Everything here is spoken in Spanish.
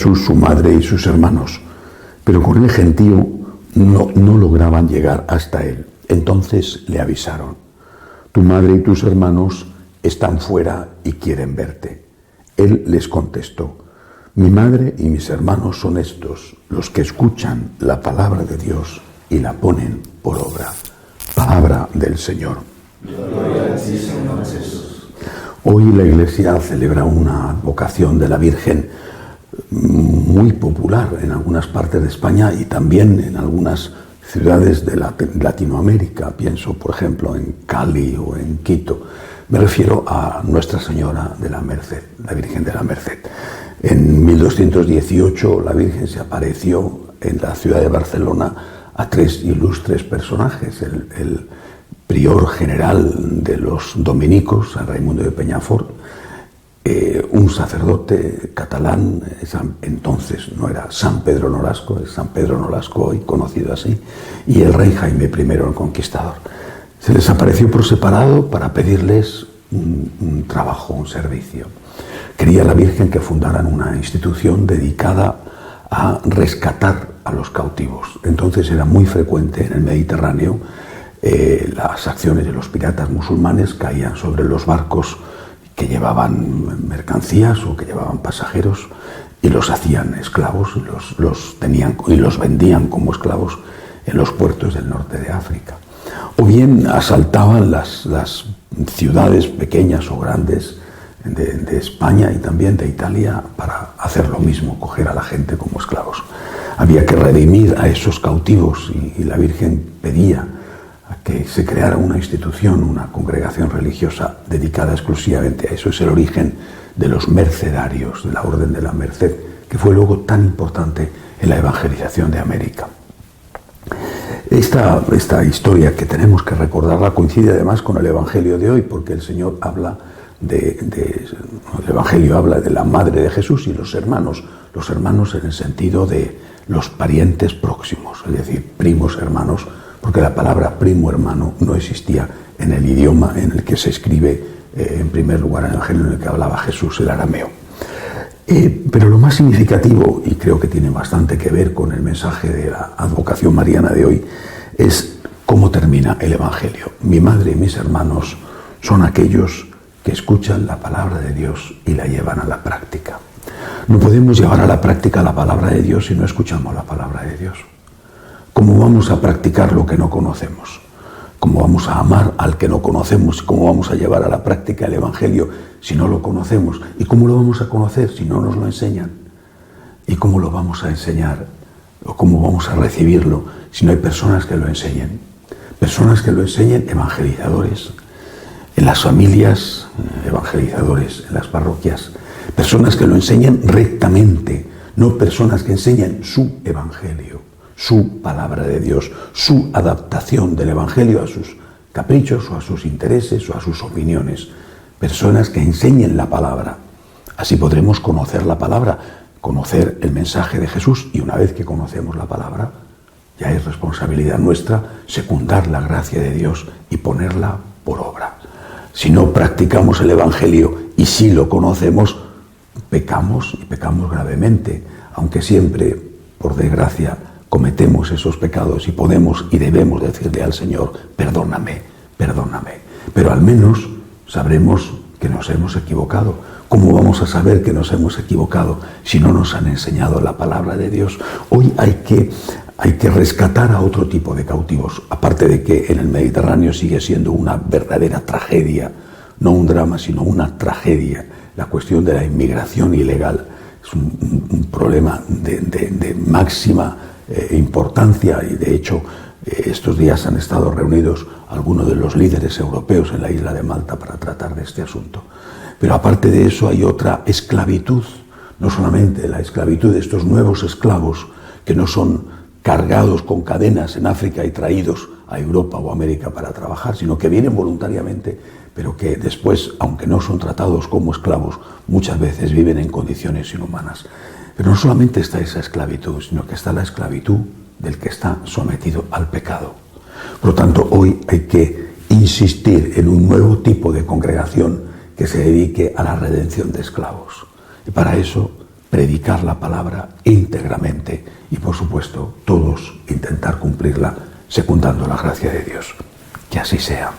Jesús, su madre y sus hermanos, pero con el gentío no lograban llegar hasta él. Entonces le avisaron: tu madre y tus hermanos están fuera y quieren verte. Él les contestó: mi madre y mis hermanos son estos, los que escuchan la palabra de Dios y la ponen por obra. Palabra del Señor. Gloria a ti, Señor Jesús. Hoy la Iglesia celebra una advocación de la Virgen muy popular en algunas partes de España y también en algunas ciudades de Latinoamérica. Pienso, por ejemplo, en Cali o en Quito. Me refiero a Nuestra Señora de la Merced, la Virgen de la Merced. En 1218 la Virgen se apareció en la ciudad de Barcelona a tres ilustres personajes: el prior general de los dominicos, San Raimundo de Peñafort, un sacerdote catalán, entonces no era San Pedro Nolasco, es San Pedro Nolasco hoy conocido así, y el rey Jaime I el Conquistador. Se les apareció por separado para pedirles un trabajo, un servicio. Quería la Virgen que fundaran una institución dedicada a rescatar a los cautivos. Entonces era muy frecuente en el Mediterráneo las acciones de los piratas musulmanes. Caían sobre los barcos que llevaban mercancías o que llevaban pasajeros y los hacían esclavos, los tenían y los vendían como esclavos en los puertos del norte de África. O bien asaltaban las ciudades pequeñas o grandes de España y también de Italia para hacer lo mismo, coger a la gente como esclavos. Había que redimir a esos cautivos y la Virgen pedía a que se creara una institución, una congregación religiosa dedicada exclusivamente a eso. Es el origen de los mercedarios, de la Orden de la Merced, que fue luego tan importante en la evangelización de América. Esta historia que tenemos que recordarla coincide además con el Evangelio de hoy, porque el Señor habla el Evangelio habla de la madre de Jesús y los hermanos en el sentido de los parientes próximos, es decir, primos hermanos, porque la palabra primo hermano no existía en el idioma en el que se escribe en primer lugar el Evangelio en el que hablaba Jesús, el arameo. Pero lo más significativo, y creo que tiene bastante que ver con el mensaje de la advocación mariana de hoy, es cómo termina el Evangelio. Mi madre y mis hermanos son aquellos que escuchan la palabra de Dios y la llevan a la práctica. No podemos llevar a la práctica la palabra de Dios si no escuchamos la palabra de Dios. ¿Cómo vamos a practicar lo que no conocemos? ¿Cómo vamos a amar al que no conocemos? ¿Cómo vamos a llevar a la práctica el Evangelio si no lo conocemos? ¿Y cómo lo vamos a conocer si no nos lo enseñan? ¿Y cómo lo vamos a enseñar? ¿O cómo vamos a recibirlo si no hay personas que lo enseñen? Personas que lo enseñen, evangelizadores. En las familias, evangelizadores. En las parroquias, personas que lo enseñen rectamente, no personas que enseñen su Evangelio, su palabra de Dios, su adaptación del Evangelio a sus caprichos o a sus intereses o a sus opiniones. Personas que enseñen la palabra. Así podremos conocer la palabra, conocer el mensaje de Jesús, y una vez que conocemos la palabra, ya es responsabilidad nuestra secundar la gracia de Dios y ponerla por obra. Si no practicamos el Evangelio y si lo conocemos, pecamos y pecamos gravemente, aunque siempre, por desgracia, cometemos esos pecados y podemos y debemos decirle al Señor: perdóname, perdóname. Pero al menos sabremos que nos hemos equivocado. ¿Cómo vamos a saber que nos hemos equivocado si no nos han enseñado la palabra de Dios? Hoy hay que rescatar a otro tipo de cautivos, aparte de que en el Mediterráneo sigue siendo una verdadera tragedia, no un drama, sino una tragedia. La cuestión de la inmigración ilegal es un problema de máxima importancia, y de hecho estos días han estado reunidos algunos de los líderes europeos en la isla de Malta para tratar de este asunto. Pero aparte de eso hay otra esclavitud, no solamente la esclavitud de estos nuevos esclavos que no son cargados con cadenas en África y traídos a Europa o América para trabajar, sino que vienen voluntariamente, pero que después, aunque no son tratados como esclavos, muchas veces viven en condiciones inhumanas. Pero no solamente está esa esclavitud, sino que está la esclavitud del que está sometido al pecado. Por lo tanto, hoy hay que insistir en un nuevo tipo de congregación que se dedique a la redención de esclavos. Y para eso predicar la palabra íntegramente y, por supuesto, todos intentar cumplirla secundando la gracia de Dios. Que así sea.